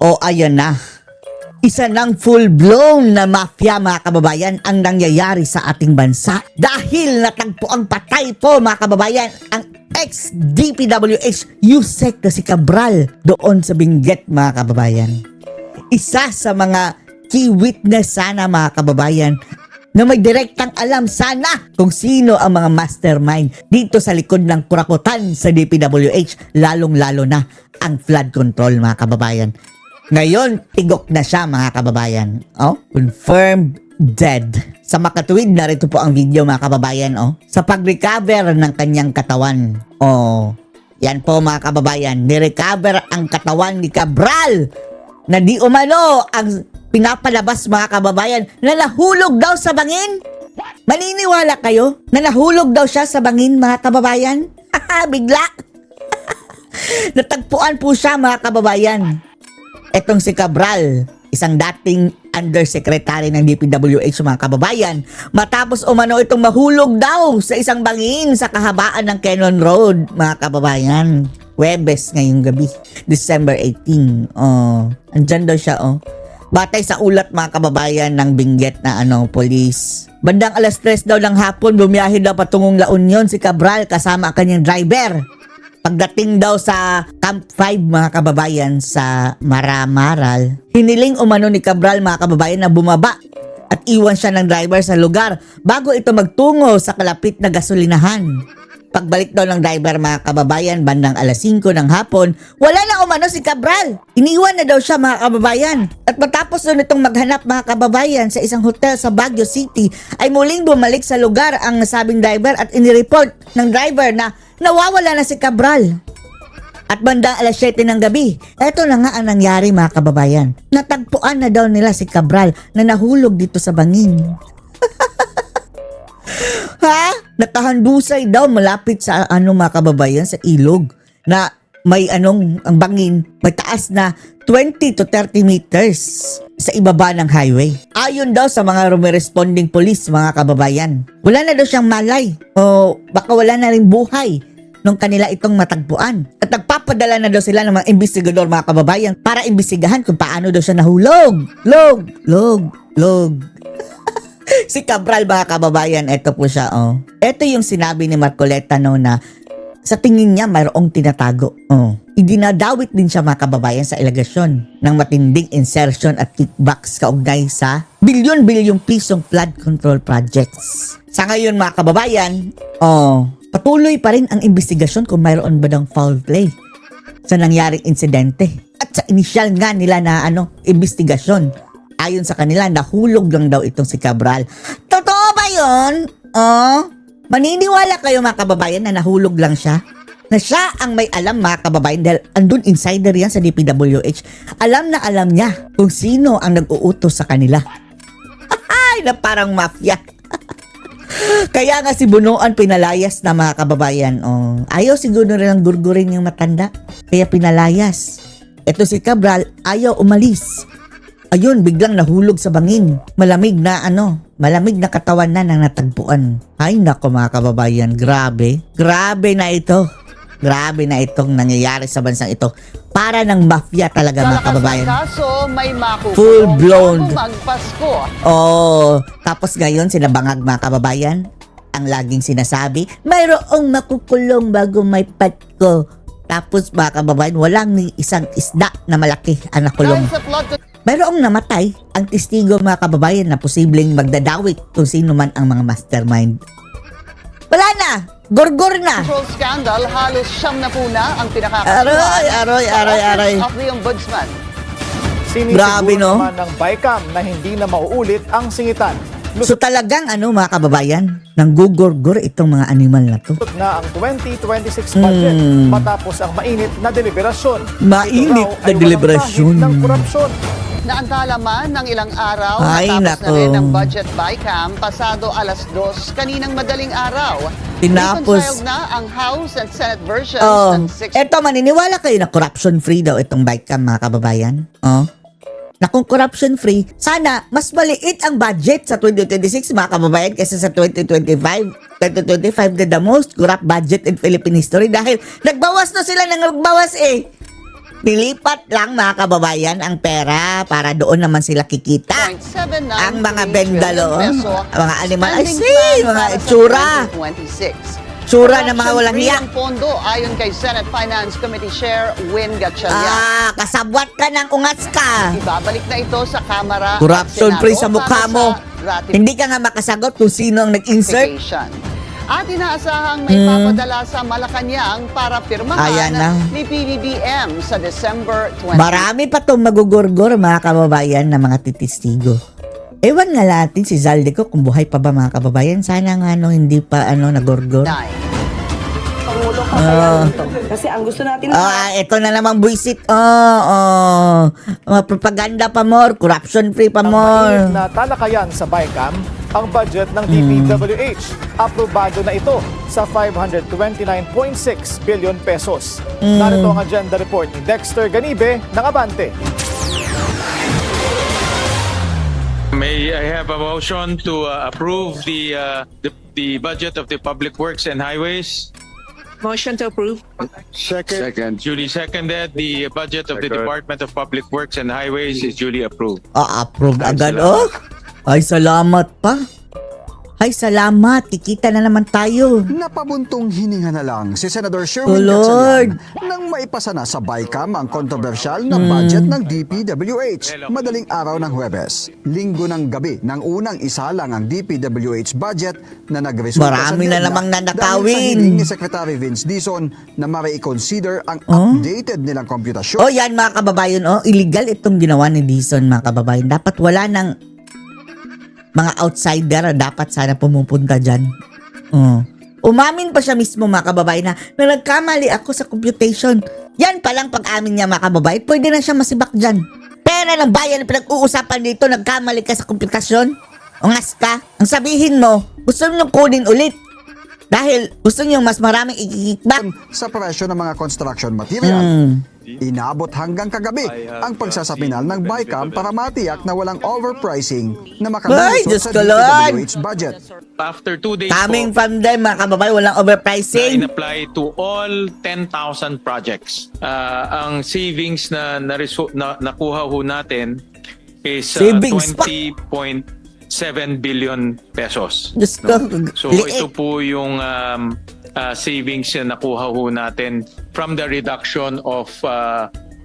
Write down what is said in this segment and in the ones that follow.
O ayan na. Isa ng full-blown na mafia mga kababayan ang nangyayari sa ating bansa dahil natagpo ang patay po mga kababayan ang ex-DPWH Yusek na si Cabral doon sa Benguet mga kababayan. Isa sa mga key witness sana mga kababayan na may direktang alam sana kung sino ang mga mastermind dito sa likod ng kurakutan sa DPWH, lalong-lalo na ang flood control mga kababayan. Ngayon, tigok na siya mga kababayan. Oh, confirmed dead. Sa makatuwid, narito po ang video mga kababayan. Oh, sa pag-recover ng kanyang katawan. Oh, yan po mga kababayan. Ni-recover ang katawan ni Cabral na di umano ang pinapalabas mga kababayan na nahulog daw sa bangin. Maniniwala kayo na nahulog daw siya sa bangin mga kababayan? Bigla. Natagpuan po siya mga kababayan. Etong si Cabral, isang dating undersecretary ng DPWH mga kababayan, matapos umano itong mahulog daw sa isang bangin sa kahabaan ng Cannon Road mga kababayan. Huwebes ngayong gabi, December 18. Oh, andyan daw siya oh. Batay sa ulat mga kababayan ng Benguet na police. Bandang alas 3 daw ng hapon, bumiyahe daw patungong La Union si Cabral kasama ang kanyang driver. Pagdating daw sa Camp 5 mga kababayan sa Maramaral, hiniling umano ni Cabral mga kababayan na bumaba at iwan siya ng driver sa lugar bago ito magtungo sa kalapit na gasolinahan. Pagbalik daw ng driver mga kababayan bandang alas 5 ng hapon, wala na umano si Cabral. Iniwan na daw siya mga kababayan. At matapos doon itong maghanap mga kababayan sa isang hotel sa Baguio City, ay muling bumalik sa lugar ang nasabing driver at inireport ng driver na nawawala na si Cabral. At bandang alas 7 ng gabi, eto na nga ang nangyari mga kababayan. Natagpuan na daw nila si Cabral na nahulog dito sa bangin. Ha? Nakahandusay daw malapit sa mga kababayan sa ilog na may ang bangin may taas na 20 to 30 meters sa ibaba ng highway. Ayon daw sa mga responding police mga kababayan, wala na daw siyang malay o baka wala na rin buhay nung kanila itong matagpuan. At nagpapadala na daw sila ng mga investigador mga kababayan para imbestigahan kung paano daw siya nahulog. Log. Si Cabral mga kababayan, eto po siya oh. Eto yung sinabi ni Marcoleta no na sa tingin niya mayroong tinatago. Oh. Idinadawit din siya mga kababayan sa alegasyon ng matinding insertion at kickbacks kaugnay sa bilyon-bilyong pisong flood control projects. Sa ngayon mga kababayan, patuloy pa rin ang investigasyon kung mayroon ba ng foul play sa nangyaring insidente. At sa inisyal nga nila na investigasyon, ayon sa kanila, nahulog lang daw itong si Cabral. Totoo ba yun? Maniniwala kayo mga kababayan na nahulog lang siya? Na siya ang may alam mga kababayan dahil andun insider yan sa DPWH. Alam na alam niya kung sino ang nag-uutos sa kanila. Ay, na parang mafia. Kaya nga si Bunuan pinalayas na mga kababayan. Ayaw siguro rin ang gurgurin yung matanda. Kaya pinalayas. Ito si Cabral, ayaw umalis. Ayun, biglang nahulog sa bangin. Malamig na katawan na nang natagpuan. Ay nako mga kababayan, grabe. Grabe na ito. Grabe na itong nangyayari sa bansang ito. Para ng mafia talaga mga kababayan. Kaso may full blown. Tapos ngayon sinabangag mga kababayan. Ang laging sinasabi, mayroong makukulong bago may patko. Tapos mga kababayan, walang ni isang isda na malaki ang nakulong. Mayroong namatay ang testigo mga kababayan na posibleng magdadawit kung sino man ang mga mastermind. Wala na! Gorgor na! Control scandal, halos siyam na po na ang pinakakasuhan Aroy. of the Ombudsman. Grabe no? Naman ng BICAM na hindi na mauulit ang singitan. So talagang mga kababayan, nanggugurgur itong mga animal na to. Na ang 2026 budget matapos ang mainit na deliberasyon. Mainit na deliberasyon. Ng korupsyon. Naantala man ng ilang araw, Ay, natapos nako. na rin ang budget BICAM pasado alas 2 kaninang madaling araw. Tinapos. Reconciled na ang House and Senate versions ng 6 Eto, maniniwala kayo na corruption-free daw itong BICAM mga kababayan? Na kung corruption-free, sana mas maliit ang budget sa 2026 mga kababayan kaysa sa 2025. 2025 na the most corrupt budget in Philippine history dahil nagbawas na sila ng nagbawas Nilipat lang mga kababayan ang pera para doon naman sila kikita. 0.79 Ang mga trillion bendalo, peso mga animal, ay spending si, plan mga para sa itsura. 2026. Tsura na mga walang Corruption-free hiya. ang pondo ayon kay Senate Finance Committee Chair Win Gatchalian. Kasabwat ka ng ungas ka. Ibabalik na ito sa Kamara Corruption at free Senado sa mukha para mo. sa Hindi ka nga makasagot kung sino ang nag-insert. ratification. At inaasahang may papadala sa Malacanang para pirmahan Ayan na. ni PBBM sa December 20. Marami pa itong magugurgur mga kababayan na mga titistigo. Ewan nga natin si Zaldico kung buhay pa ba mga kababayan. Sana nga hindi pa nagurgur. Pangulo kakayanin to. Kasi ang gusto natin Ito na namang buisit. Propaganda pa more, corruption free pa Ang more. mainit na talakayan sa BICAM, ang budget ng DPWH. Aprobado na ito sa 529.6 billion pesos. Narito ang agenda report ni Dexter Ganibe ng Abante. May I have a motion to approve the budget of the Public Works and Highways? motion to approve. Second. Duly seconded. The budget of the Department of Public Works and Highways is duly approved. Approve Ay, agad. salamat. Ay, salamat pa. Ay, salamat. Kikita na naman tayo. Napabuntong hininga na lang si Senator Oh, Sherwin Lord. Gatchalian nang maipasa na sa BICAM ang kontrobersyal na budget ng DPWH madaling araw ng Huwebes. Linggo ng gabi nang unang isalang ang DPWH budget na nagresulta Marami na sa namang dahil nanakawin. sa hiling ni Secretary Vince Dizon na ma-reconsider ang updated nilang komputasyon. Yan mga kababayan, illegal itong ginawa ni Dizon mga kababayan. Dapat wala ng mga outsider dapat sana pumupunta dyan. Umamin pa siya mismo mga kababayan na nagkamali ako sa computation. Yan palang pag-amin niya mga kababayan, pwede na siya masibak dyan. Pera ng bayan na pinag-uusapan dito, nagkamali ka sa computation? Ungas ka? Ang sabihin mo, gusto nyo kunin ulit. Dahil gusto nyo mas maraming i-kickback. Sa presyo ng mga construction material. Inabot hanggang kagabi ang pagsasapinal ng BICAM para matiyak na walang overpricing na Ay, makalusot Diyos sa ko, Lord! DPWH budget. After 2 days Coming po, from them mga kababayan, walang na overpricing. in-apply to all 10,000 projects. Ang savings na nakuha ho natin is Savings pa. 20.7 billion pesos. Diyos ko, So liit. ito po yung savings na nakuha ho natin from the reduction of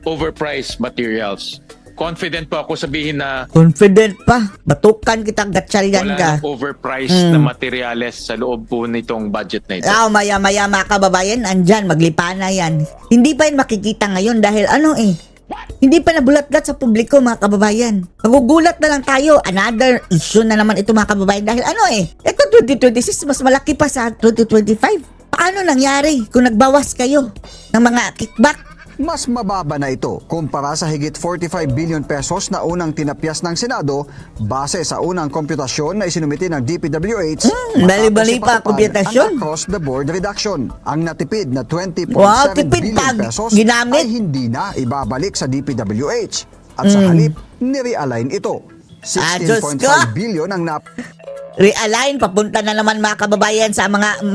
overpriced materials. Confident po ako sabihin na Confident pa. Batukan kitang gatsalyan wala ka. ng overpriced na materyales sa loob po nitong budget na ito. Maya-maya mga kababayan, andyan, maglipa na yan. Hindi pa yun makikita ngayon dahil hindi pa nabulat-lat sa publiko mga kababayan. Magugulat na lang tayo. Another issue na naman ito mga kababayan dahil ito 2026 mas malaki pa sa 2025. Paano nangyari kung nagbawas kayo ng mga kickback? Mas mababa na ito kumpara sa higit 45 billion pesos na unang tinapyas ng Senado base sa unang komputasyon na isinumiti ng DPWH. Bali-bali pa ang komputasyon. Ang across-the-board reduction. Ang natipid na 20.7 Wow, tipid billion pa pesos ginamit. ay hindi na ibabalik sa DPWH. At sa halip, ni-realign ito. Diyos ko. 16.5 billion ang Realign, papunta na naman mga kababayan sa mga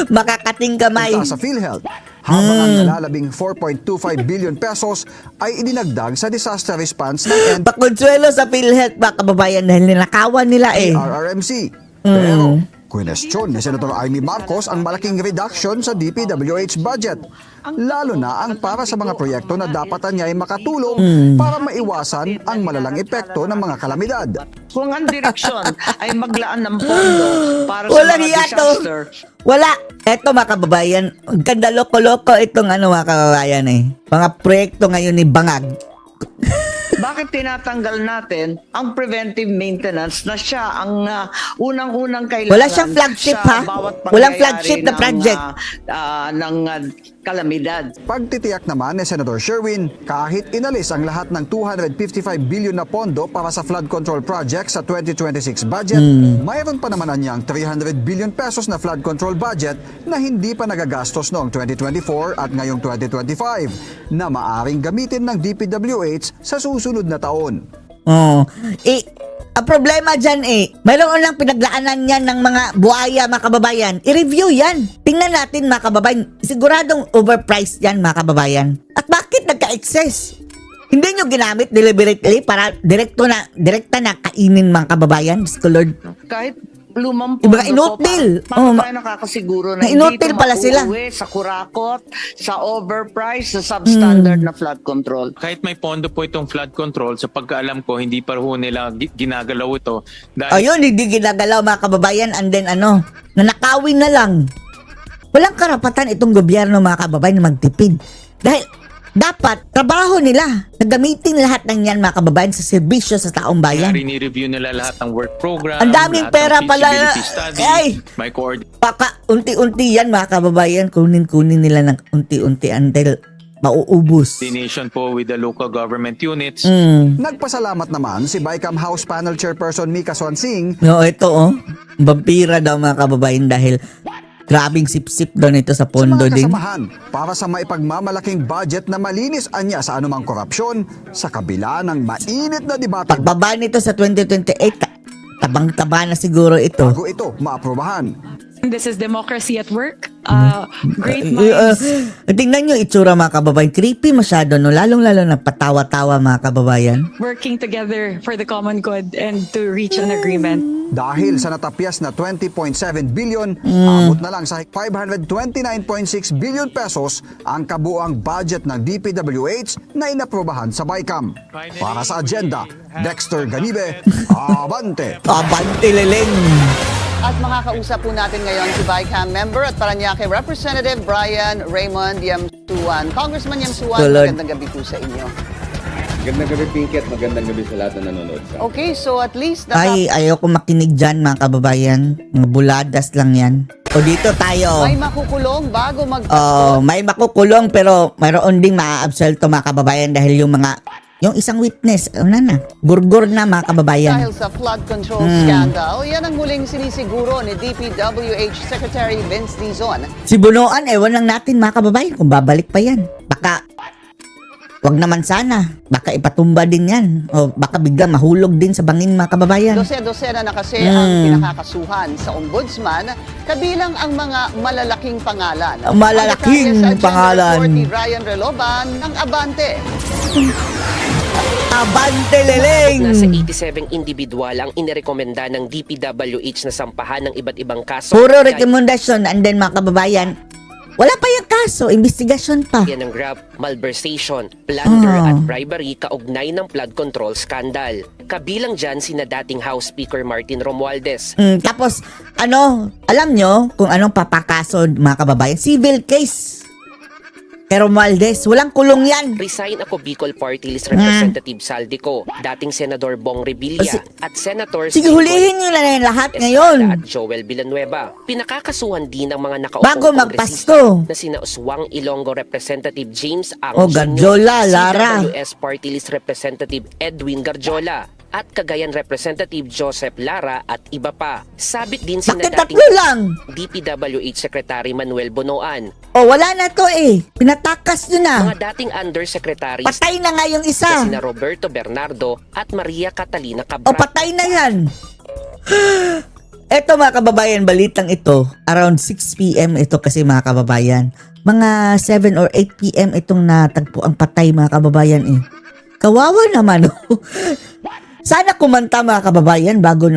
makakating kamay. napunta sa PhilHealth. Habang ang nalalabing 4.25 billion pesos ay idinagdag sa disaster response ng Pakonsuelo sa PhilHealth mga kababayan dahil ninakawan nila RRMC. Pero, kwestiyon ni Senator Amy Marcos ang malaking reduction sa DPWH budget. Lalo na ang para sa mga proyekto na dapatan niya ay makatulong para maiwasan ang malalang epekto ng mga kalamidad. Kung ang direksyon ay maglaan ng pondo para sa Walang mga hiya to. disaster, Wala. Eto mga kababayan, ang ganda loko-loko itong mga kababayan Mga proyekto ngayon ni Bangag. bakit tinatanggal natin ang preventive maintenance na siya ang unang-unang kailangan Wala siyang flagship, sa ha? bawat Walang pangyayari flagship na ng, project. ng kalamidad. Pagtitiyak naman ni Senator Sherwin, kahit inalis ang lahat ng 255 billion na pondo para sa flood control project sa 2026 budget, mayroon pa naman anyang 300 billion pesos na flood control budget na hindi pa nagagastos noong 2024 at ngayong 2025 na maaring gamitin ng DPWH sa susunod na taon. Ang problema dyan mayroon lang pinaglaanan yan ng mga buhaya mga kababayan. I-review yan. Tingnan natin mga kababayan. Siguradong overpriced yan mga kababayan. At bakit excess. Hindi nyo ginamit deliberately para direkta na kainin mga kababayan, Diyos ko Lord. Kahit lumang Ibaga, pondo inutil. po, Oh, tayo nakakasiguro na inutil hindi ito pala sila. mauuwi sa kurakot, sa overprice, sa substandard na flood control. Kahit may pondo po itong flood control, sa pagkaalam ko, hindi pa ho nila ginagalaw ito. Dahil Ayun, hindi ginagalaw mga kababayan, and then nanakawin na lang. Walang karapatan itong gobyerno mga kababayan na magtipid. Dahil dapat trabaho nila na gamitin lahat ng yan mga kababayan sa serbisyo sa taong bayan. rini-review nila lahat ng work program. Ang daming lahat pera ng pala. feasibility study, Ay! may coordination. Baka unti-unti yan mga kababayan, kunin nila ng unti-unti until mauubos. Po with the local government units. Nagpasalamat naman si BICAM House Panel Chairperson Mika Swansing No, ito vampira daw mga kababayan dahil grabing sip-sip daw nito sa sa pondo mga din. kasamahan para sa maipagmamalaking budget na malinis anya sa anumang korupsyon sa kabila ng mainit na debate Pagbaba nito sa 2028, tabang-taba na siguro ito. bago ito maaprubahan. This is democracy at work. Great minds. minds Tingnan nyo itsura mga kababayan. Creepy masyado, no? Lalong-lalo na patawa-tawa mga kababayan. working together for the common good and to reach an agreement. Dahil sa natapyas na 20.7 billion, abot na lang sa 529.6 billion pesos ang kabuang budget ng DPWH na inaprubahan sa BICAM. Para sa agenda, Dexter Ganibe, Abante! Abante leleng! At makakausap po natin ngayon si BICAM member at Parañaque Representative Brian Raymond Yamsuan. Congressman Yamsuan, Tulad. magandang gabi po sa inyo. Magandang gabi, Pinky, at magandang gabi sa lahat na nanonood sa Okay, so at least Ay, ayoko makinig dyan mga kababayan. Mga buladas lang yan. O dito tayo. may makukulong bago mag May makukulong pero mayroon ding maa-absolto mga kababayan dahil yung isang witness, gurgur na mga kababayan. dahil sa flood control scandal. Yan ang muling sinisiguro ni DPWH Secretary Vince Dizon. Si Bunoan, ewan lang natin mga kababayan kung babalik pa yan. Baka, wag naman sana. Baka ipatumba din yan. O baka bigla mahulog din sa bangin mga kababayan. Dose-dosena na kasi ang pinakakasuhan sa ombudsman, kabilang ang mga malalaking pangalan. Ang malalaking Ang detalye sa agenda pangalan. report ni Ryan Reloban ng Abante. Abante leleng! Nasa 87 individual ang inirekomenda ng DPWH na sampahan ng iba't ibang kaso. Puro rekomendasyon and then mga kababayan, wala pa yung kaso, investigasyon pa. Yan ang graft, malversation, plunder at bribery kaugnay ng flood control scandal. Kabilang dyan sina dating House Speaker Martin Romualdez, Tapos, alam nyo kung anong papakaso mga kababayan? Civil case. Pero Romualdez, walang kulong yan. resign ako Bicol Party List Representative Saldico, dating Senador Bong Revilla, at Senator Sige, hulihin nyo na yan lahat ngayon. at Joel Villanueva. Pinakakasuhan din ng mga Bago nakaupong magpasko. kongresista na sina Uswang Ilonggo Representative James Ang O, Garjola, Lara. CWS Party List Representative Edwin Garjola, at Cagayan Representative Joseph Lara at iba pa. Sabit din sina Bakit dating tatlo lang? DPWH Secretary Manuel Bonoan, O, wala na to eh. Pinatakas nyo na. mga dating undersecretaries Patay na nga yung na isa. sina Roberto Bernardo at Maria Catalina O, Cabral. patay na yan. Eto mga kababayan, balitang ito. Around 6 p.m. ito kasi mga kababayan. Mga 7 or 8 p.m. itong natagpo ang patay mga kababayan eh. Kawawa naman oh. Sana kumanta mga kababayan bago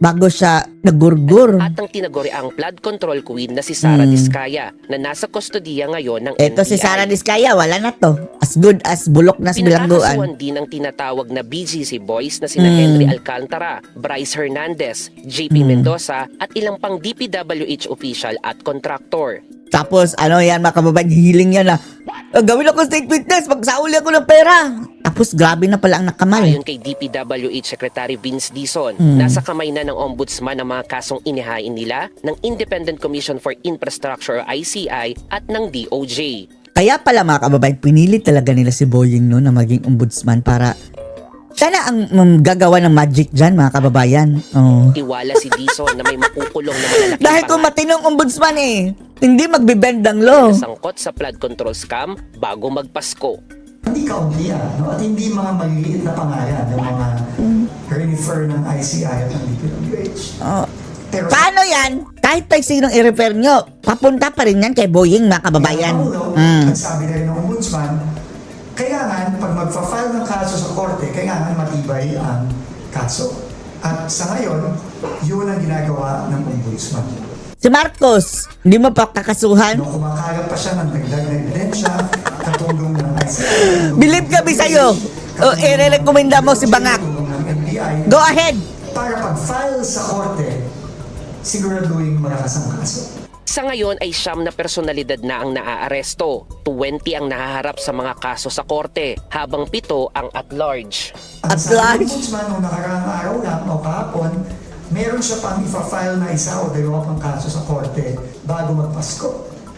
bago siya nagurgur. At ang tinaguri ang flood control queen na si Sara Diskaya na nasa kustodiya ngayon ng Eto si NBI. Sara Diskaya, wala na to. As good as bulok na bilangguan. Pinakakasuhan din ang tinatawag na BGC boys na sina Henry Alcantara, Bryce Hernandez, JP Mendoza at ilang pang DPWH official at contractor. Tapos yan mga kababayan, hiling yan na gawin ako state witness, magsauli ako ng pera. Tapos grabe na pala ang nakamal. Ayon kay DPWH Secretary Vince Dizon, nasa kamay na ng ombudsman ang mga kasong inihain nila ng Independent Commission for Infrastructure or ICI at ng DOJ. Kaya pala mga kababayan, pinilit talaga nila si Boying na maging ombudsman para siya na ang gagawa ng magic dyan mga kababayan. Oh. Tiwala si Dizon na may makukulong na malalaking Dahil kung matinong ombudsman hindi magbibend ng law. sangkot sa flood control scam bago magpasko. Hindi kaunti at hindi mga maliliit na pangalan ng mga refer ng ICI at ng DPWH. Pero Paano yan? Kahit tayo sinong i-refer nyo, papunta pa rin yan kay Boying mga kababayan. although, nagsabi na rin ng ombudsman, Kailangan, pag magpa-file ng kaso sa korte, kailangan matibay ang kaso. At sa ngayon, yun ang ginagawa ng ombudsman. Si Marcos, hindi mo pa kakasuhan? Nung kumakalat pa siya ng dagdag na ebidensya, katulong ng ICI, Believe kami sa'yo. O, i-rekomenda mo si Bangak. katulong ng NBI, Go ahead. para pag-file sa korte, siguraduhin malakas ang kaso. Sa ngayon ay 9 na personalidad na ang naaaresto, 20 ang nahaharap sa mga kaso sa korte, habang 7 ang at large. Ang At sabi large. ng ombudsman nung nakaraang araw lang o kahapon, meron siya pang ifa-file na 1 o 2 pang kaso sa korte bago magpasko.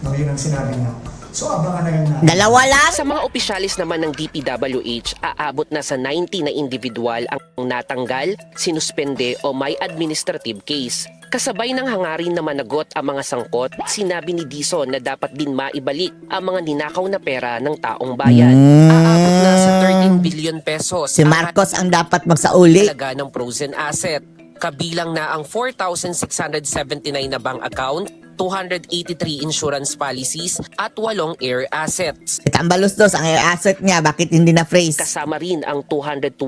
No, yun ang sinabi niya. So abangan na lang natin. Dalawa lang? Sa mga opisyalis naman ng DPWH, aabot na sa 90 na individual ang natanggal, sinuspende o may administrative case. Kasabay ng hangarin na managot ang mga sangkot, sinabi ni Dizon na dapat din maibalik ang mga ninakaw na pera ng taong bayan. Aabot na sa 13 billion pesos. Si Marcos ang dapat magsauli. Talaga ng frozen asset. Kabilang na ang 4,679 na bank account, 283 insurance policies at 8 air assets. Tambalustos ang asset niya, bakit hindi na phrase? Kasama rin ang 225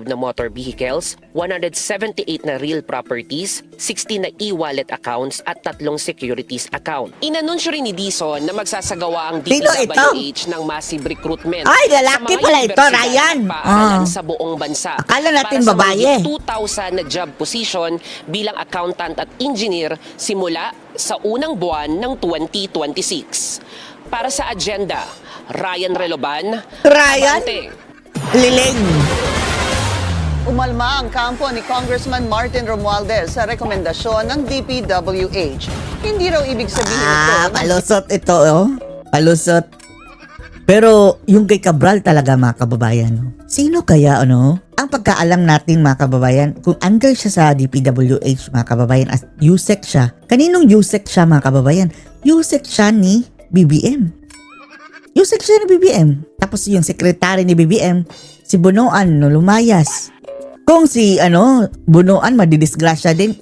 na motor vehicles, 178 na real properties, 16 na e-wallet accounts at 3 securities account. Inanunsyo rin ni Dizon na magsasagawa ang Sino ito? DPWH ng massive recruitment. Ay, lalaki sa mga pala ito, universidad Ryan. at paaralan Ah. sa buong bansa. Akala natin Para sa babae. mahigit 2,000 na job position bilang accountant at engineer simula sa unang buwan ng 2026. Para sa agenda, Ryan Reloban, Ryan? Abante. Liling. Umalma ang kampo ni Congressman Martin Romualdez sa rekomendasyon ng DPWH. Hindi raw ibig sabihin ito na Palusot ito, oh. Palusot. Pero yung kay Cabral talaga, mga kababayan, no? Sino kaya, ano? Ang pagkaalam natin, mga kababayan, kung under siya sa DPWH, mga kababayan, as USEC siya. Kaninong USEC siya, mga kababayan? USEC siya ni BBM. USEC siya ni BBM. Tapos yung secretary ni BBM, si Bunoan, no, lumayas. Kung si, Bunoan, madidisgrasya din,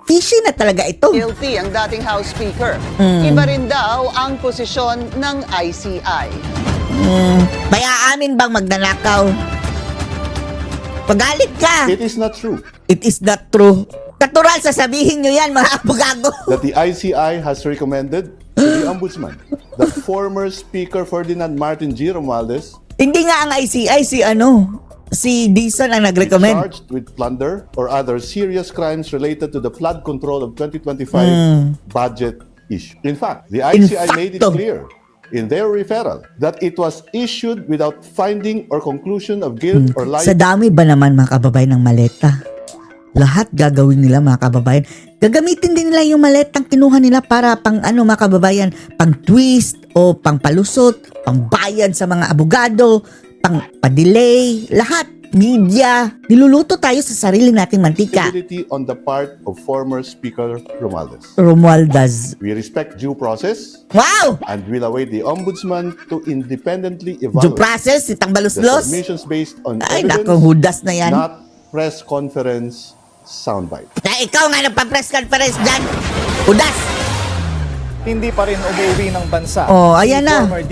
fishy na talaga ito. guilty ang dating House Speaker. Iba rin daw ang posisyon ng ICI. May aamin bang magnanakaw? Pagalit ka! It is not true It is not true. Natural, sasabihin nyo yan, mga abogado. that the ICI has recommended to the Ombudsman that former Speaker Ferdinand Martin G. Romualdez Hindi nga ang ICI, si Dizon ang be nag-recommend. charged with plunder or other serious crimes related to the flood control of 2025 budget issue. In fact, the ICI made it facto. clear in their referral that it was issued without finding or conclusion of guilt or Sa liability. dami ba naman, mga kababayan, ng maleta? Lahat gagawin nila, mga kababayan. Gagamitin din nila yung maletang kinuha nila para pang mga kababayan, pang twist o pang palusot, pang bayad sa mga abogado, pang pa-delay, lahat. Media. Niluluto tayo sa sarili nating mantika. On the part of former Speaker Romualdez. Romualdez. We respect due process Wow! and will await the Ombudsman to independently Due evaluate process, itang the baluslos. submissions based on Ay, evidence, naku, hudas na yan. not press conference soundbite. Na ikaw nga nagpa-press conference dyan. Hudas! Hindi pa rin umuwi ng bansa. Oh, ayan si na. Former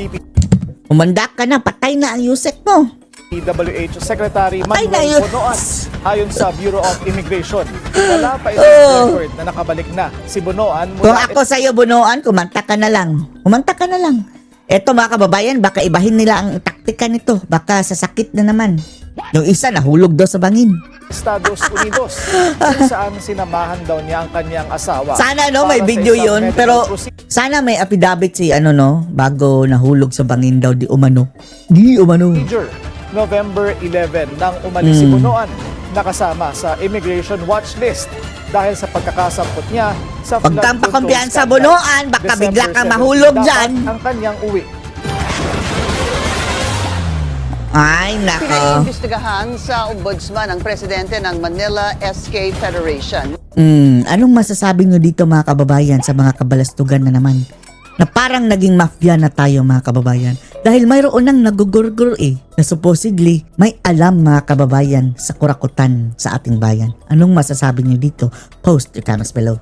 Umanda ka na, patay na ang USEC mo. DPWH Secretary Patay na Manuel yun. Bonoan. Ayon sa Bureau of Immigration, wala pa itong record na nakabalik na si Bonoan Kung mula ako sa'yo, Bunoan, kumanta ka na lang. Kumanta ka na lang. Eto, mga kababayan, baka ibahin nila ang taktika nito. Baka sasakit na naman. Yung isa, nahulog daw sa bangin. Estados Unidos, kung saan sinamahan daw niya ang kanyang asawa. Sana, para may sa video isang yun. medical Pero procedure. sana may affidavit si, bago nahulog sa bangin daw, di umano. Di umano. November 11 nang umalis si Bonoan, nakasama sa immigration watch list dahil sa pagkakasampot niya sa Huwag kang flood control pakumpiyansa, scandal. Bonoan. Baka December bigla kang 7, mahulog dapat dyan. ang kanyang uwi. Ay, nako. Pinaiimbestigahan sa ombudsman ang presidente ng Manila SK Federation. Anong masasabi nyo dito, mga kababayan, sa mga kabalastugan na naman? Na parang naging mafia na tayo, mga kababayan. Dahil mayroon nang nagugurgur na supposedly may alam, mga kababayan, sa kurakutan sa ating bayan. Anong masasabi nyo dito? Post your comments below.